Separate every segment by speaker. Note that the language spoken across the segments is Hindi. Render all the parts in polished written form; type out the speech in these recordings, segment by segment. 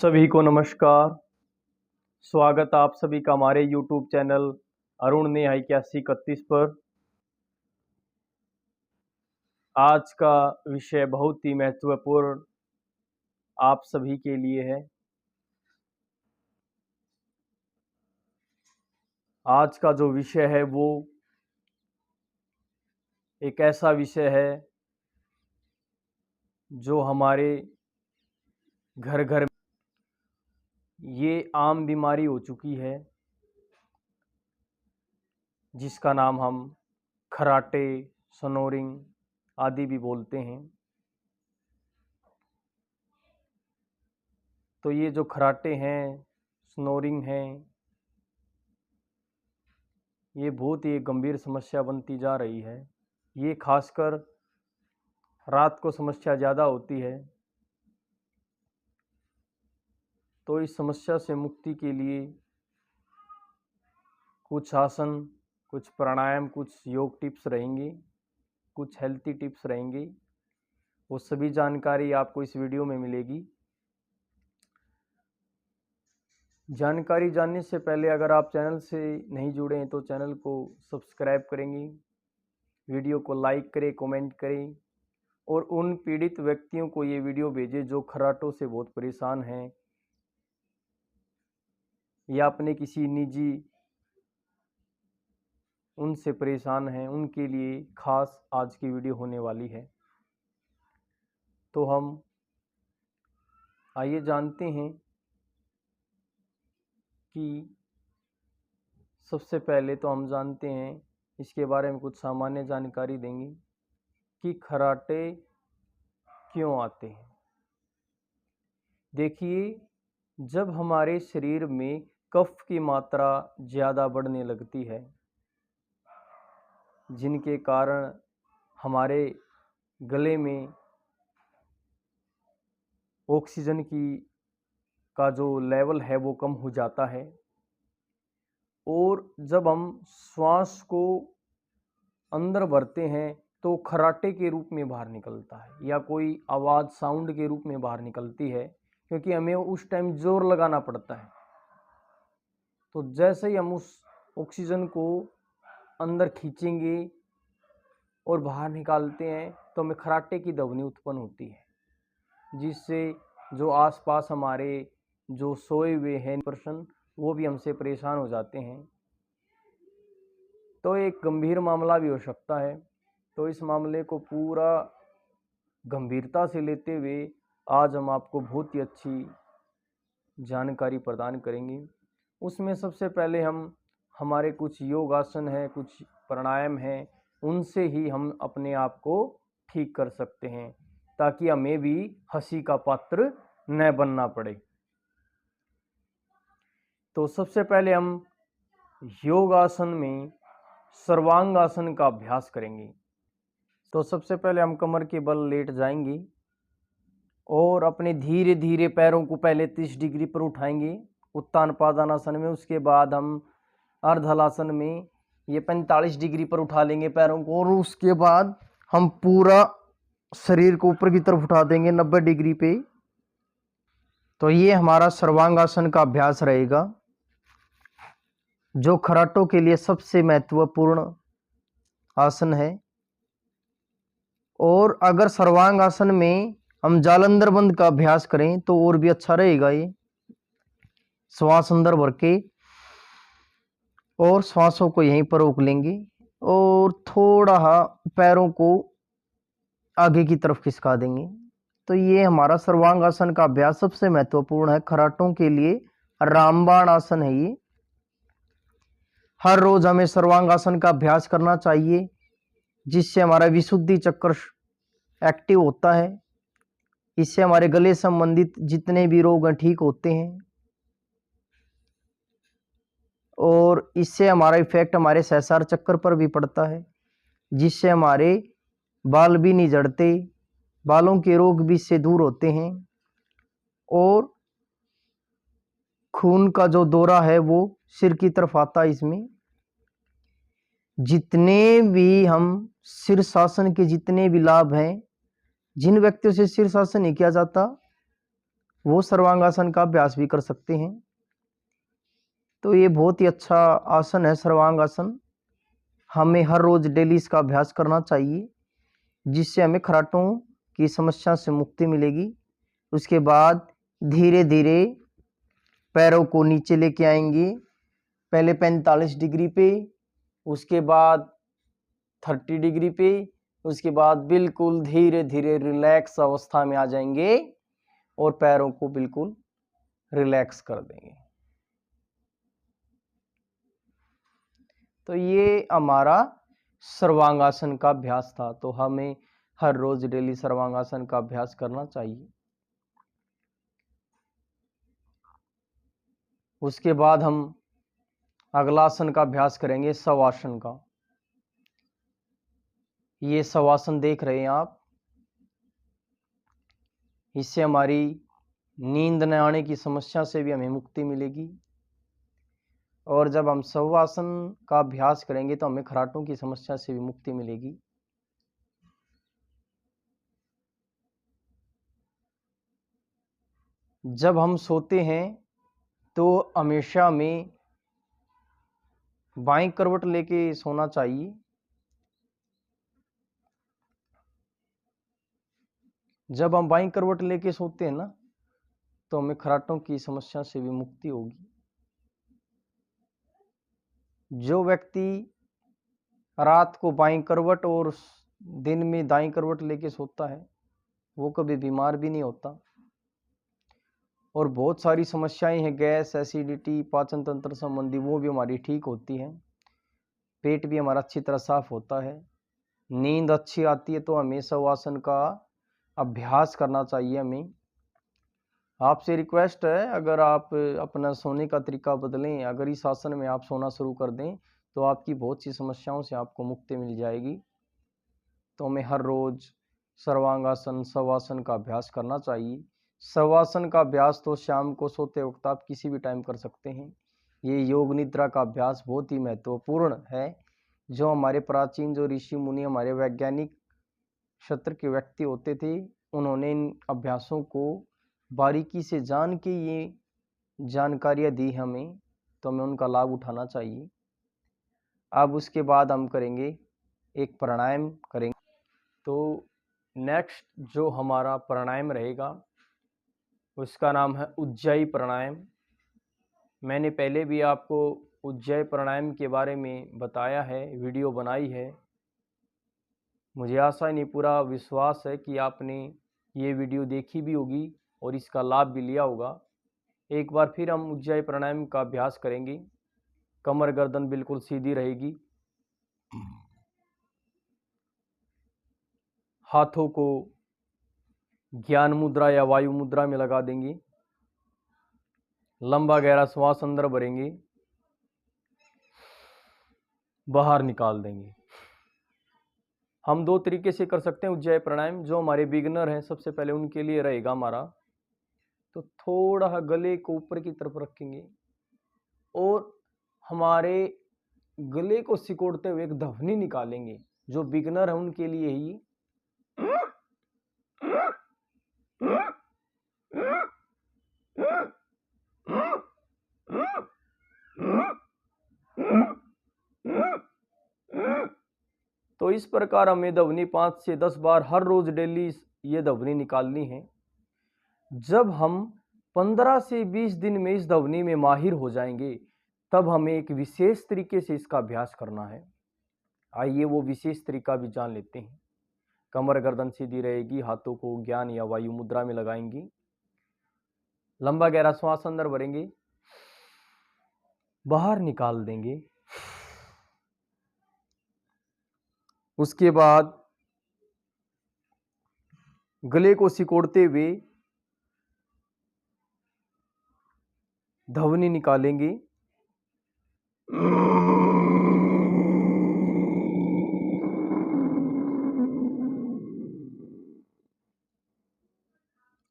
Speaker 1: सभी को नमस्कार। स्वागत आप सभी का हमारे YouTube चैनल अरुण नेहा 8131 पर। आज का विषय बहुत ही महत्वपूर्ण आप सभी के लिए है। आज का जो विषय है वो एक ऐसा विषय है जो हमारे घर घर ये आम बीमारी हो चुकी है, जिसका नाम हम खर्राटे, स्नोरिंग आदि भी बोलते हैं। तो ये जो खर्राटे हैं, स्नोरिंग हैं, ये बहुत ही गंभीर समस्या बनती जा रही है। ये खासकर रात को समस्या ज़्यादा होती है। तो इस समस्या से मुक्ति के लिए कुछ आसन, कुछ प्राणायाम, कुछ योग टिप्स रहेंगे, कुछ हेल्थी टिप्स रहेंगे। वो सभी जानकारी आपको इस वीडियो में मिलेगी। जानकारी जानने से पहले अगर आप चैनल से नहीं जुड़े हैं तो चैनल को सब्सक्राइब करेंगे, वीडियो को लाइक करें, कमेंट करें और उन पीड़ित व्यक्तियों को ये वीडियो भेजें जो खर्राटों से बहुत परेशान हैं या अपने किसी निजी उनसे परेशान हैं। उनके लिए खास आज की वीडियो होने वाली है। तो हम आइए जानते हैं कि सबसे पहले तो हम जानते हैं इसके बारे में कुछ सामान्य जानकारी देंगे कि खर्राटे क्यों आते हैं। देखिए, जब हमारे शरीर में कफ की मात्रा ज़्यादा बढ़ने लगती है, जिनके कारण हमारे गले में ऑक्सीजन का जो लेवल है वो कम हो जाता है और जब हम श्वास को अंदर भरते हैं तो खर्राटे के रूप में बाहर निकलता है या कोई आवाज़ साउंड के रूप में बाहर निकलती है, क्योंकि हमें उस टाइम जोर लगाना पड़ता है। तो जैसे ही हम उस ऑक्सीजन को अंदर खींचेंगे और बाहर निकालते हैं तो हमें खर्राटे की ध्वनि उत्पन्न होती है, जिससे जो आसपास हमारे जो सोए हुए हैं पर्सन वो भी हमसे परेशान हो जाते हैं। तो एक गंभीर मामला भी हो सकता है। तो इस मामले को पूरा गंभीरता से लेते हुए आज हम आपको बहुत ही अच्छी जानकारी प्रदान करेंगे। उसमें सबसे पहले हम हमारे कुछ योग आसन हैं, कुछ प्राणायाम हैं, उनसे ही हम अपने आप को ठीक कर सकते हैं ताकि हमें भी हंसी का पात्र न बनना पड़े। तो सबसे पहले हम योग आसन में सर्वांग आसन का अभ्यास करेंगे। तो सबसे पहले हम कमर के बल लेट जाएंगे और अपने धीरे धीरे पैरों को पहले 30 डिग्री पर उठाएंगे उत्तान पादानासन में। उसके बाद हम अर्धहलासन में ये 45 डिग्री पर उठा लेंगे पैरों को और उसके बाद हम पूरा शरीर को ऊपर की तरफ उठा देंगे 90 डिग्री पे। तो ये हमारा सर्वांगासन का अभ्यास रहेगा, जो खर्राटों के लिए सबसे महत्वपूर्ण आसन है। और अगर सर्वांग आसन में हम जालंधर बंद का अभ्यास करें तो और भी अच्छा रहेगा। ये श्वास अंदर भर के और श्वासों को यहीं पर रोक लेंगे और थोड़ा पैरों को आगे की तरफ खिसका देंगे। तो ये हमारा सर्वांग आसन का अभ्यास सबसे महत्वपूर्ण है खर्राटों के लिए। रामबाण आसन है ये। हर रोज हमें सर्वांग आसन का अभ्यास करना चाहिए, जिससे हमारा विशुद्धि चक्र एक्टिव होता है। इससे हमारे गले संबंधित जितने भी रोग हैं ठीक होते हैं और इससे हमारा इफेक्ट हमारे सहस्रार चक्र पर भी पड़ता है, जिससे हमारे बाल भी नहीं झड़ते, बालों के रोग भी इससे दूर होते हैं और खून का जो दौरा है वो सिर की तरफ आता है। इसमें जितने भी हम शीर्षासन के जितने भी लाभ हैं, जिन व्यक्तियों से शीर्षासन नहीं किया जाता
Speaker 2: वो सर्वांगासन का अभ्यास भी कर सकते हैं। तो ये बहुत ही अच्छा आसन है सर्वांगासन। हमें हर रोज डेली इसका अभ्यास करना चाहिए, जिससे हमें खराटों की समस्या से मुक्ति मिलेगी। उसके बाद धीरे धीरे पैरों को नीचे लेके आएंगे, पहले 45 डिग्री पे, उसके बाद 30 डिग्री पे, उसके बाद बिल्कुल धीरे धीरे रिलैक्स अवस्था में आ जाएंगे और पैरों को बिल्कुल रिलैक्स कर देंगे। तो ये हमारा सर्वांगासन का अभ्यास था। तो हमें हर रोज डेली सर्वांगासन का अभ्यास करना चाहिए। उसके बाद हम अगला आसन का अभ्यास करेंगे, शवासन का। ये शवासन देख रहे हैं आप, इससे हमारी नींद न आने की समस्या से भी हमें मुक्ति मिलेगी। और जब हम शवासन का अभ्यास करेंगे तो हमें खराटों की समस्या से भी मुक्ति मिलेगी। जब हम सोते हैं तो हमेशा हमें बाईं करवट लेके सोना चाहिए। जब हम बाईं करवट लेके सोते हैं ना, तो हमें खराटों की समस्या से भी मुक्ति होगी। जो व्यक्ति रात को बाईं करवट और दिन में दाईं करवट लेके सोता है, वो कभी बीमार भी नहीं होता। और बहुत सारी समस्याएं हैं, गैस, एसिडिटी, पाचन तंत्र संबंधी, वो भी हमारी ठीक होती हैं। पेट भी हमारा अच्छी तरह साफ होता है, नींद अच्छी आती है। तो हमें शवासन का अभ्यास करना चाहिए। हमें आपसे रिक्वेस्ट है, अगर आप अपना सोने का तरीका बदलें, अगर इस आसन में आप सोना शुरू कर दें, तो आपकी बहुत सी समस्याओं से आपको मुक्ति मिल जाएगी। तो हमें हर रोज सर्वांगासन, शवासन का अभ्यास करना चाहिए। शवासन का अभ्यास तो शाम को सोते वक्त आप किसी भी टाइम कर सकते हैं। ये योग निद्रा का अभ्यास बहुत ही महत्वपूर्ण है। जो हमारे प्राचीन जो ऋषि मुनि, हमारे वैज्ञानिक क्षेत्र के व्यक्ति होते थे, उन्होंने इन अभ्यासों को बारीकी से जान के ये जानकारियाँ दी हमें, तो हमें उनका लाभ उठाना चाहिए। अब उसके बाद हम करेंगे, एक प्राणायाम करेंगे। तो नेक्स्ट जो हमारा प्राणायाम रहेगा उसका नाम है उज्जाई प्राणायाम। मैंने पहले भी आपको उज्जाई प्राणायाम के बारे में बताया है, वीडियो बनाई है। मुझे आशा नहीं, पूरा विश्वास है कि आपने ये वीडियो देखी भी होगी और इसका लाभ भी लिया होगा। एक बार फिर हम उज्जाई प्राणायाम का अभ्यास करेंगे। कमर गर्दन बिल्कुल सीधी रहेगी, हाथों को ज्ञान मुद्रा या वायु मुद्रा में लगा देंगे। लंबा गहरा श्वास अंदर भरेंगे, बाहर निकाल देंगे। हम दो तरीके से कर सकते हैं उज्जाई प्राणायाम। जो हमारे बिगिनर हैं, सबसे पहले उनके लिए रहेगा हमारा, तो थोड़ा गले को ऊपर की तरफ रखेंगे और हमारे गले को सिकोड़ते हुए एक ध्वनि निकालेंगे। जो बिगिनर है उनके लिए ही तो इस प्रकार हमें ध्वनि 5 से 10 बार हर रोज डेली ये ध्वनि निकालनी है। जब हम 15 से 20 दिन में इस ध्वनि में माहिर हो जाएंगे, तब हमें एक विशेष तरीके से इसका अभ्यास करना है। आइए वो विशेष तरीका भी जान लेते हैं। कमर गर्दन सीधी रहेगी, हाथों को ज्ञान या वायु मुद्रा में लगाएंगे, लंबा गहरा श्वास अंदर भरेंगे, बाहर निकाल देंगे। उसके बाद गले को सिकोड़ते हुए ध्वनि निकालेंगे।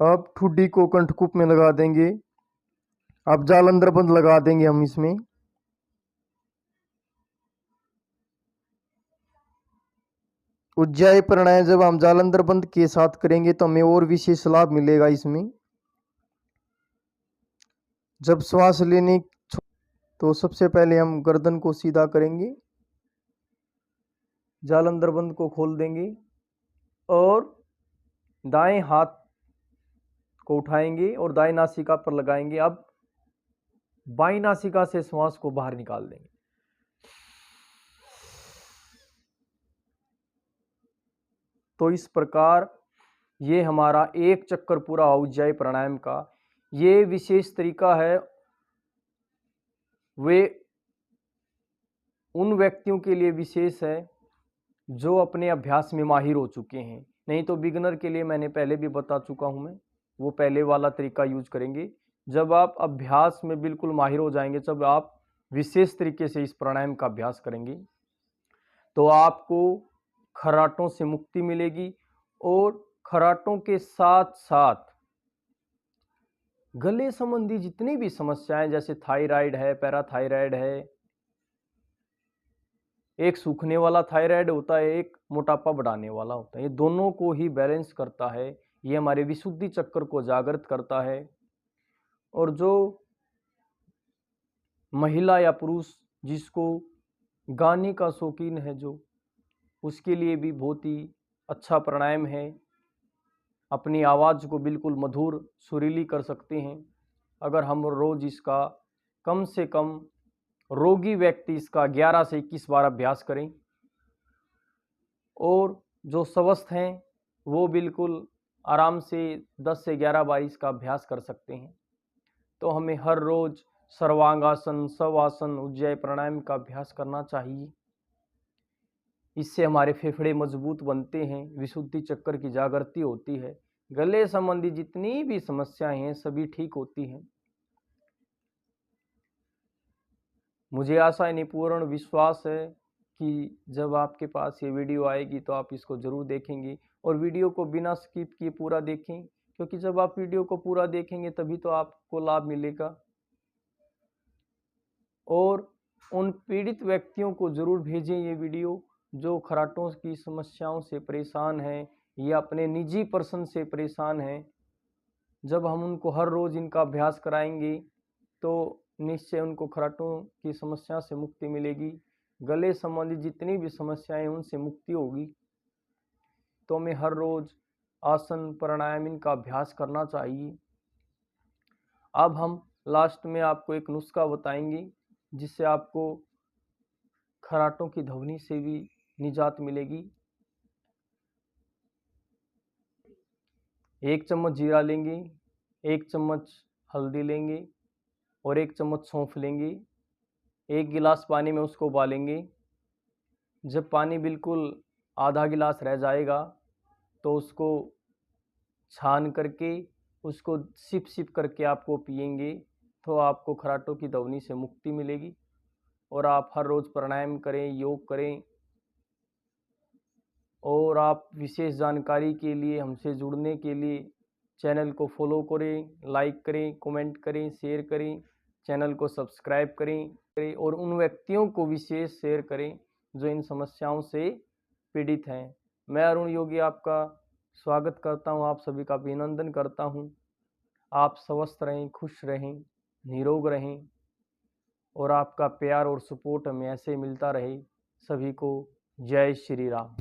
Speaker 2: अब ठुड्डी को कंठकूप में लगा देंगे। अब जालंधर बंद लगा देंगे हम इसमें। उज्जाई प्राणायाम जब हम जालंधर बंद के साथ करेंगे तो हमें और विशेष लाभ मिलेगा इसमें। जब श्वास लेने तो सबसे पहले हम गर्दन को सीधा करेंगे, जालंधर बंद को खोल देंगे और दाएं हाथ को उठाएंगे और दाएं नासिका पर लगाएंगे। अब बाईं नासिका से श्वास को बाहर निकाल देंगे। तो इस प्रकार ये हमारा एक चक्कर पूरा हो जाए प्राणायाम का। ये विशेष तरीका है वे उन व्यक्तियों के लिए विशेष है जो अपने अभ्यास में माहिर हो चुके हैं, नहीं तो बिगनर के लिए मैंने पहले भी बता चुका हूं मैं, वो पहले वाला तरीका यूज करेंगे। जब आप अभ्यास में बिल्कुल माहिर हो जाएंगे, जब आप विशेष तरीके से इस प्राणायाम का अभ्यास करेंगे तो आपको खर्राटों से मुक्ति मिलेगी और खर्राटों के साथ साथ गले संबंधी जितनी भी समस्याएं जैसे थायराइड है, पैराथायराइड है, एक सूखने वाला थायराइड होता है, एक मोटापा बढ़ाने वाला होता है, ये दोनों को ही बैलेंस करता है। ये हमारे विशुद्धि चक्र को जागृत करता है। और जो महिला या पुरुष जिसको गाने का शौकीन है, जो उसके लिए भी बहुत ही अच्छा प्राणायाम है। अपनी आवाज़ को बिल्कुल मधुर सुरीली कर सकते हैं अगर हम रोज़ इसका कम से कम, रोगी व्यक्ति इसका 11 से 21 बार अभ्यास करें और जो स्वस्थ हैं वो बिल्कुल आराम से 10 से 11 बार इसका अभ्यास कर सकते हैं। तो हमें हर रोज़ सर्वांगासन, शवासन, उज्जय प्राणायाम का अभ्यास करना चाहिए। इससे हमारे फेफड़े मजबूत बनते हैं, विशुद्धि चक्र की जागृति होती है, गले संबंधी जितनी भी समस्याएं हैं सभी ठीक होती हैं। मुझे आशा है, नहीं पूर्ण विश्वास है कि जब आपके पास ये वीडियो आएगी तो आप इसको ज़रूर देखेंगे और वीडियो को बिना स्किप किए पूरा देखें, क्योंकि जब आप वीडियो को पूरा देखेंगे तभी तो आपको लाभ मिलेगा। और उन पीड़ित व्यक्तियों को ज़रूर भेजें ये वीडियो जो खर्राटों की समस्याओं से परेशान हैं या अपने निजी पर्सन से परेशान हैं। जब हम उनको हर रोज़ इनका अभ्यास कराएंगे तो निश्चय उनको खर्राटों की समस्या से मुक्ति मिलेगी, गले संबंधी जितनी भी समस्याएं उनसे मुक्ति होगी। तो हमें हर रोज़ आसन, प्राणायाम इनका अभ्यास करना चाहिए। अब हम लास्ट में आपको एक नुस्खा बताएंगे जिससे आपको खर्राटों की ध्वनि से भी निजात मिलेगी। 1 चम्मच जीरा लेंगे, 1 चम्मच हल्दी लेंगे और 1 चम्मच सौंफ लेंगे। 1 गिलास पानी में उसको उबालेंगे। जब पानी बिल्कुल आधा गिलास रह जाएगा तो उसको छान करके उसको सिप सिप करके आपको पिएंगे तो आपको खर्राटों की ध्वनि से मुक्ति मिलेगी। और आप हर रोज़ प्राणायाम करें, योग करें। और आप विशेष जानकारी के लिए, हमसे जुड़ने के लिए चैनल को फॉलो करें, लाइक करें, कमेंट करें, शेयर करें, चैनल को सब्सक्राइब करें और उन व्यक्तियों को विशेष शेयर करें जो इन समस्याओं से पीड़ित हैं। मैं अरुण योगी आपका स्वागत करता हूं, आप सभी का अभिनंदन करता हूं। आप स्वस्थ रहें, खुश रहें, निरोग रहें और आपका प्यार और सपोर्ट हमें ऐसे मिलता रहे। सभी को जय श्री राम।